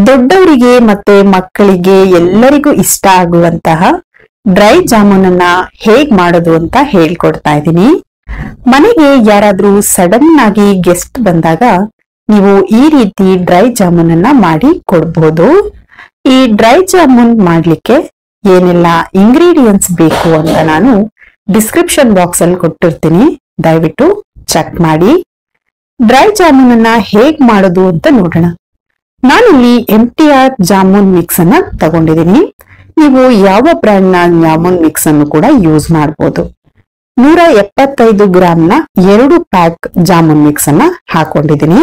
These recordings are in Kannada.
ದೊಡ್ಡವರಿಗೆ ಮತ್ತೆ ಮಕ್ಕಳಿಗೆ ಎಲ್ಲರಿಗೂ ಇಷ್ಟ ಆಗುವಂತಹ ಡ್ರೈ ಜಾಮೂನ್ ಅನ್ನ ಹೇಗ್ ಮಾಡೋದು ಅಂತ ಹೇಳ್ಕೊಡ್ತಾ ಇದ್ದೀನಿ. ಮನೆಗೆ ಯಾರಾದ್ರೂ ಸಡನ್ ಆಗಿ ಗೆಸ್ಟ್ ಬಂದಾಗ ನೀವು ಈ ರೀತಿ ಡ್ರೈ ಜಾಮೂನ್ ಅನ್ನ ಮಾಡಿ ಕೊಡ್ಬೋದು. ಈ ಡ್ರೈ ಜಾಮೂನ್ ಮಾಡ್ಲಿಕ್ಕೆ ಏನೆಲ್ಲ ಇಂಗ್ರೀಡಿಯೆಂಟ್ಸ್ ಬೇಕು ಅಂತ ನಾನು ಡಿಸ್ಕ್ರಿಪ್ಷನ್ ಬಾಕ್ಸ್ ಅಲ್ಲಿ ಕೊಟ್ಟಿರ್ತೀನಿ, ದಯವಿಟ್ಟು ಚೆಕ್ ಮಾಡಿ. ಡ್ರೈ ಜಾಮೂನ್ ಅನ್ನ ಹೇಗ್ ಮಾಡೋದು ಅಂತ ನೋಡೋಣ. ನಾನಿಲ್ಲಿ MTR ಜಾಮೂನ್ ಮಿಕ್ಸ್ ಅನ್ನ ತಗೊಂಡಿದ್ದೀನಿ. ನೀವು ಯಾವ ಬ್ರ್ಯಾಂಡ್ ನ ಜಾಮೂನ್ ಮಿಕ್ಸ್ ಅನ್ನು ಕೂಡ ಯೂಸ್ ಮಾಡಬಹುದು. 175 ಗ್ರಾಂನ 2 ಪ್ಯಾಕ್ ಜಾಮೂನ್ ಮಿಕ್ಸ್ ಅನ್ನ ಹಾಕೊಂಡಿದ್ದೀನಿ.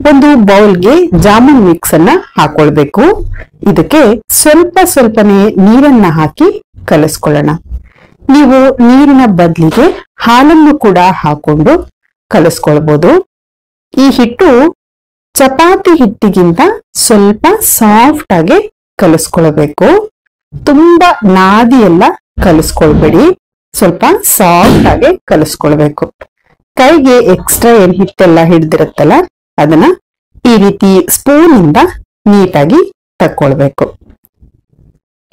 ಒಂದು ಬೌಲ್ಗೆ ಜಾಮೂನ್ ಮಿಕ್ಸ್ ಅನ್ನ ಹಾಕೊಳ್ಬೇಕು. ಇದಕ್ಕೆ ಸ್ವಲ್ಪನೇ ನೀರನ್ನ ಹಾಕಿ ಕಲಿಸ್ಕೊಳ್ಳೋಣ. ನೀವು ನೀರಿನ ಬದಲಿಗೆ ಹಾಲನ್ನು ಕೂಡ ಹಾಕೊಂಡು ಕಲಿಸ್ಕೊಳ್ಬಹುದು. ಈ ಹಿಟ್ಟು ಚಪಾತಿ ಹಿಟ್ಟಿಗಿಂತ ಸ್ವಲ್ಪ ಸಾಫ್ಟ್ ಆಗಿ ಕಲಿಸ್ಕೊಳ್ಬೇಕು. ತುಂಬಾ ನಾದಿ ಎಲ್ಲ ಕಲಿಸ್ಕೊಳ್ಬೇಡಿ, ಸ್ವಲ್ಪ ಸಾಫ್ಟ್ ಆಗಿ ಕಲಿಸ್ಕೊಳ್ಬೇಕು. ಕೈಗೆ ಎಕ್ಸ್ಟ್ರಾ ಏನ್ ಹಿಟ್ಟೆಲ್ಲ ಹಿಡ್ದಿರುತ್ತಲ್ಲ ಅದನ್ನ ಈ ರೀತಿ ಸ್ಪೂನ್ ಇಂದ ನೀಟಾಗಿ ತಕ್ಕೊಳ್ಬೇಕು.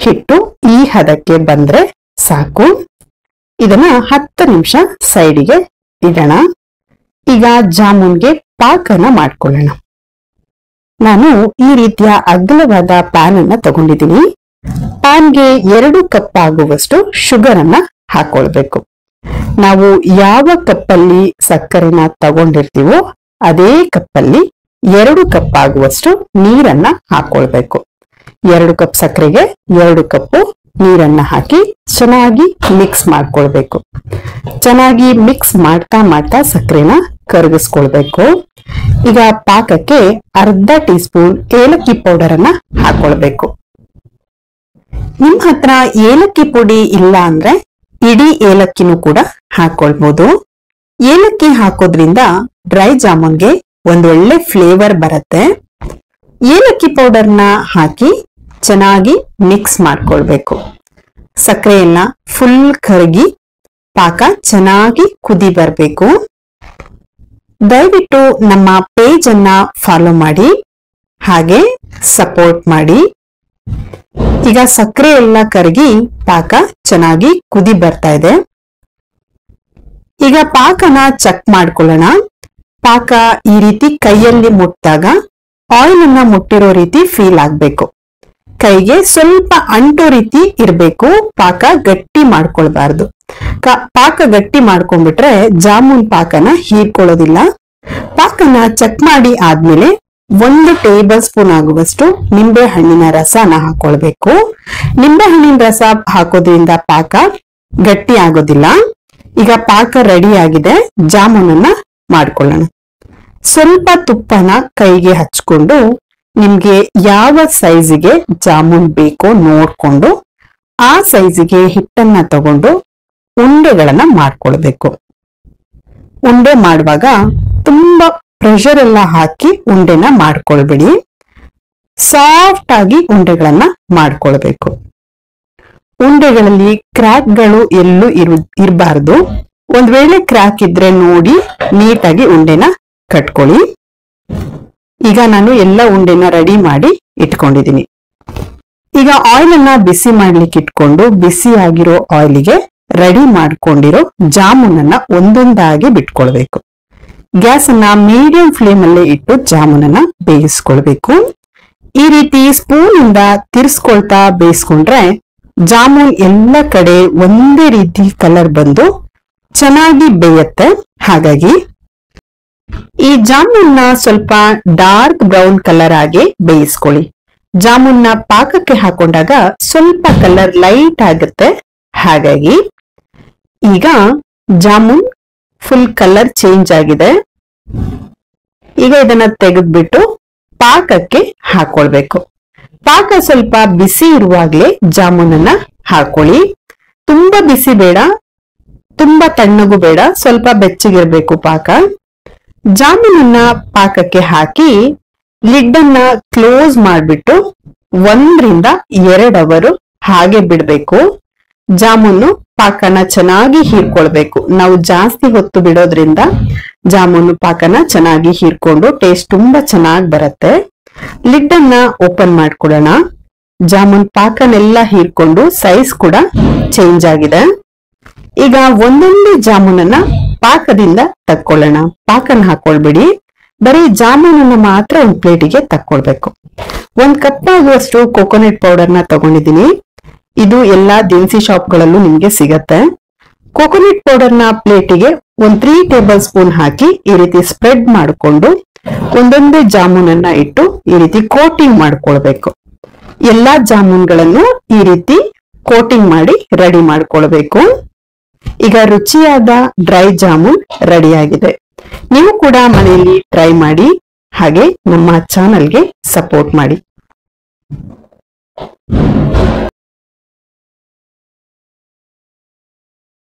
ಹಿಟ್ಟು ಈ ಹದಕ್ಕೆ ಬಂದ್ರೆ ಸಾಕು. ಇದನ್ನ 10 ನಿಮಿಷ ಸೈಡಿಗೆ ಇಡೋಣ. ಈಗ ಜಾಮೂನ್ಗೆ ಪಾಕನ ಮಾಡ್ಕೊಳ್ಳೋಣ. ನಾನು ಈ ರೀತಿಯ ಅಗಲವಾದ ಪ್ಯಾನ್ ಅನ್ನ ತಗೊಂಡಿದ್ದೀನಿ. ಪ್ಯಾನ್ಗೆ 2 ಕಪ್ ಆಗುವಷ್ಟು ಶುಗರ್ ಅನ್ನ ಹಾಕೊಳ್ಬೇಕು. ನಾವು ಯಾವ ಕಪ್ಪಲ್ಲಿ ಸಕ್ಕರೆನ ತಗೊಂಡಿರ್ತೀವೋ ಅದೇ ಕಪ್ಪಲ್ಲಿ 2 ಕಪ್ ಆಗುವಷ್ಟು ನೀರನ್ನ ಹಾಕೊಳ್ಬೇಕು. 2 ಕಪ್ ಸಕ್ಕರೆಗೆ 2 ಕಪ್ ನೀರನ್ನ ಹಾಕಿ ಚೆನ್ನಾಗಿ ಮಿಕ್ಸ್ ಮಾಡ್ಕೊಳ್ಬೇಕು. ಚೆನ್ನಾಗಿ ಮಿಕ್ಸ್ ಮಾಡ್ತಾ ಸಕ್ಕರೆನ ಕರಗಿಸ್ಕೊಳ್ಬೇಕು. ಈಗ ಪಾಕಕ್ಕೆ ಅರ್ಧ ಟೀ ಸ್ಪೂನ್ ಏಲಕ್ಕಿ ಪೌಡರ್ ಅನ್ನ ಹಾಕೊಳ್ಬೇಕು. ನಿಮ್ ಹತ್ರ ಏಲಕ್ಕಿ ಪುಡಿ ಇಲ್ಲ ಅಂದ್ರೆ ಇಡೀ ಏಲಕ್ಕಿನೂ ಕೂಡ ಹಾಕೊಳ್ಬಹುದು. ಏಲಕ್ಕಿ ಹಾಕೋದ್ರಿಂದ ಡ್ರೈ ಜಾಮೂನ್ಗೆ ಒಂದೊಳ್ಳೆ ಫ್ಲೇವರ್ ಬರುತ್ತೆ. ಏಲಕ್ಕಿ ಪೌಡರ್ನ ಹಾಕಿ ಚೆನ್ನಾಗಿ ಮಿಕ್ಸ್ ಮಾಡ್ಕೊಳ್ಬೇಕು. ಸಕ್ಕರೆಯನ್ನ ಫುಲ್ ಕರಗಿ ಪಾಕ ಚೆನ್ನಾಗಿ ಕುದಿ ಬರ್ಬೇಕು. ದಯವಿಟ್ಟು ನಮ್ಮ ಪೇಜ್ ಅನ್ನ ಫಾಲೋ ಮಾಡಿ, ಹಾಗೆ ಸಪೋರ್ಟ್ ಮಾಡಿ. ಈಗ ಸಕ್ಕರೆ ಎಲ್ಲ ಕರಗಿ ಪಾಕ ಚೆನ್ನಾಗಿ ಕುದಿ ಬರ್ತಾ ಇದೆ. ಈಗ ಪಾಕನ ಚೆಕ್ ಮಾಡ್ಕೊಳ್ಳೋಣ. ಪಾಕ ಈ ರೀತಿ ಕೈಯಲ್ಲಿ ಮುಟ್ಟಿದಾಗ ಆಯಿಲ್ ಅನ್ನ ಮುಟ್ಟಿರೋ ರೀತಿ ಫೀಲ್ ಆಗ್ಬೇಕು. ಕೈಗೆ ಸ್ವಲ್ಪ ಅಂಟೋ ರೀತಿ ಇರ್ಬೇಕು. ಪಾಕ ಗಟ್ಟಿ ಮಾಡ್ಕೊಳ್ಬಾರ್ದು. ಪಾಕ ಗಟ್ಟಿ ಮಾಡ್ಕೊಂಡ್ಬಿಟ್ರೆ ಜಾಮೂನ್ ಪಾಕನ ಹೀರ್ಕೊಳ್ಳೋದಿಲ್ಲ. ಪಾಕನ ಚೆಕ್ ಮಾಡಿ ಆದ್ಮೇಲೆ 1 ಟೇಬಲ್ ಸ್ಪೂನ್ ಆಗುವಷ್ಟು ನಿಂಬೆ ಹಣ್ಣಿನ ರಸನ ಹಾಕೊಳ್ಬೇಕು. ನಿಂಬೆ ಹಣ್ಣಿನ ರಸ ಹಾಕೋದ್ರಿಂದ ಪಾಕ ಗಟ್ಟಿ ಆಗೋದಿಲ್ಲ. ಈಗ ಪಾಕ ರೆಡಿ ಆಗಿದೆ. ಜಾಮೂನನ್ನ ಮಾಡ್ಕೊಳ್ಳೋಣ. ಸ್ವಲ್ಪ ತುಪ್ಪನ ಕೈಗೆ ಹಚ್ಕೊಂಡು ನಿಮ್ಗೆ ಯಾವ ಸೈಜಿಗೆ ಜಾಮೂನ್ ಬೇಕೋ ನೋಡ್ಕೊಂಡು ಆ ಸೈಜಿಗೆ ಹಿಟ್ಟನ್ನ ತಗೊಂಡು ಉಂಡೆಗಳನ್ನ ಮಾಡ್ಕೊಳ್ಬೇಕು. ಉಂಡೆ ಮಾಡುವಾಗ ತುಂಬಾ ಪ್ರೆಷರ್ ಎಲ್ಲ ಹಾಕಿ ಉಂಡೆನ ಮಾಡ್ಕೊಳ್ಬೇಡಿ. ಸಾಫ್ಟ್ ಆಗಿ ಉಂಡೆಗಳನ್ನ ಮಾಡ್ಕೊಳ್ಬೇಕು. ಉಂಡೆಗಳಲ್ಲಿ ಕ್ರ್ಯಾಕ್ಗಳು ಎಲ್ಲೂ ಇರಬಾರ್ದು. ಒಂದ್ ವೇಳೆ ಕ್ರ್ಯಾಕ್ ಇದ್ರೆ ನೋಡಿ ನೀಟಾಗಿ ಉಂಡೆನ ಕಟ್ಕೊಳ್ಳಿ. ಈಗ ನಾನು ಎಲ್ಲ ಉಂಡೆನ ರೆಡಿ ಮಾಡಿ ಇಟ್ಕೊಂಡಿದ್ದೀನಿ. ಈಗ ಆಯಿಲ್ ಅನ್ನ ಬಿಸಿ ಮಾಡ್ಲಿಕ್ಕೆ ಇಟ್ಕೊಂಡು ಬಿಸಿ ಆಗಿರೋ ಆಯಿಲ್ಗೆ ರೆಡಿ ಮಾಡ್ಕೊಂಡಿರೋ ಜಾಮೂನ್ ಅನ್ನ ಒಂದೊಂದಾಗಿ ಬಿಟ್ಕೊಳ್ಬೇಕು. ಗ್ಯಾಸ್ ಅನ್ನ ಮೀಡಿಯಂ ಫ್ಲೇಮ್ ಅಲ್ಲೇ ಇಟ್ಟು ಜಾಮೂನ್ ಅನ್ನ ಬೇಯಿಸ್ಕೊಳ್ಬೇಕು. ಈ ರೀತಿ ಸ್ಪೂನ್ ಇಂದ ತಿರ್ಸ್ಕೊಳ್ತಾ ಬೇಯಿಸ್ಕೊಂಡ್ರೆ ಜಾಮೂನ್ ಎಲ್ಲ ಕಡೆ ಒಂದೇ ರೀತಿ ಕಲರ್ ಬಂದು ಚೆನ್ನಾಗಿ ಬೇಯತ್ತೆ. ಹಾಗಾಗಿ ಈ ಜಾಮೂನ್ನ ಸ್ವಲ್ಪ ಡಾರ್ಕ್ ಬ್ರೌನ್ ಕಲರ್ ಆಗಿ ಬೇಯಿಸ್ಕೊಳ್ಳಿ. ಜಾಮೂನ್ನ ಪಾಕಕ್ಕೆ ಹಾಕೊಂಡಾಗ ಸ್ವಲ್ಪ ಕಲರ್ ಲೈಟ್ ಆಗುತ್ತೆ. ಹಾಗಾಗಿ ಈಗ ಜಾಮೂನ್ ಫುಲ್ ಕಲರ್ ಚೇಂಜ್ ಆಗಿದೆ. ಈಗ ಇದನ್ನ ತೆಗೆದ್ಬಿಟ್ಟು ಪಾಕಕ್ಕೆ ಹಾಕೊಳ್ಬೇಕು. ಪಾಕ ಸ್ವಲ್ಪ ಬಿಸಿ ಇರುವಾಗ್ಲೇ ಜಾಮೂನನ್ನ ಹಾಕೊಳ್ಳಿ. ತುಂಬಾ ಬಿಸಿ ಬೇಡ, ತುಂಬಾ ತಣ್ಣಗೂ ಬೇಡ, ಸ್ವಲ್ಪ ಬೆಚ್ಚಗಿರ್ಬೇಕು ಪಾಕ. ಜಾಮೂನನ್ನ ಪಾಕಕ್ಕೆ ಹಾಕಿ ಲಿಡ್ ಅನ್ನ ಕ್ಲೋಸ್ ಮಾಡ್ಬಿಟ್ಟು 1 ರಿಂದ 2 ಅವರ್ ಹಾಗೆ ಬಿಡ್ಬೇಕು. ಜಾಮೂನು ಪಾಕನ ಚೆನ್ನಾಗಿ ಹೀರ್ಕೊಳ್ಬೇಕು. ನಾವು ಜಾಸ್ತಿ ಹೊತ್ತು ಬಿಡೋದ್ರಿಂದ ಜಾಮೂನು ಪಾಕನ ಚೆನ್ನಾಗಿ ಹೀರ್ಕೊಂಡು ಟೇಸ್ಟ್ ತುಂಬಾ ಚೆನ್ನಾಗಿ ಬರುತ್ತೆ. ಲಿಡ್ ಅನ್ನ ಓಪನ್ ಮಾಡ್ಕೊಳ್ಳೋಣ. ಜಾಮೂನ್ ಪಾಕನೆಲ್ಲ ಹೀರ್ಕೊಂಡು ಸೈಜ್ ಕೂಡ ಚೇಂಜ್ ಆಗಿದೆ. ಈಗ ಒಂದೊಂದೇ ಜಾಮೂನನ್ನ ಪಾಕದಿಂದ ತಕ್ಕೊಳ್ಳೋಣ. ಪಾಕನ ಹಾಕೊಳ್ಬೇಡಿ, ಬರೀ ಜಾಮೂನನ್ನ ಮಾತ್ರ ಒಂದ್ ಪ್ಲೇಟಿಗೆ ತಕ್ಕೊಳ್ಬೇಕು. 1 ಕಪ್ ಆಗುವಷ್ಟು ಕೋಕೋನಟ್ ಪೌಡರ್ನ ತಗೊಂಡಿದ್ದೀನಿ. ಇದು ಎಲ್ಲಾ ದಿನಸಿ ಶಾಪ್ಗಳಲ್ಲೂ ನಿಮ್ಗೆ ಸಿಗತ್ತೆ. ಕೋಕೋನಟ್ ಪೌಡರ್ನ ಪ್ಲೇಟಿಗೆ 3 ಟೇಬಲ್ ಸ್ಪೂನ್ ಹಾಕಿ ಈ ರೀತಿ ಸ್ಪ್ರೆಡ್ ಮಾಡಿಕೊಂಡು ಒಂದೊಂದೇ ಜಾಮೂನನ್ನ ಇಟ್ಟು ಈ ರೀತಿ ಕೋಟಿಂಗ್ ಮಾಡ್ಕೊಳ್ಬೇಕು. ಎಲ್ಲಾ ಜಾಮೂನ್ಗಳನ್ನು ಈ ರೀತಿ ಕೋಟಿಂಗ್ ಮಾಡಿ ರೆಡಿ ಮಾಡ್ಕೊಳ್ಬೇಕು. ಈಗ ರುಚಿಯಾದ ಡ್ರೈ ಜಾಮೂನ್ ರೆಡಿ ಆಗಿದೆ. ನೀವು ಕೂಡ ಮನೆಯಲ್ಲಿ ಟ್ರೈ ಮಾಡಿ, ಹಾಗೆ ನಮ್ಮ ಚಾನಲ್ಗೆ ಸಪೋರ್ಟ್ ಮಾಡಿ.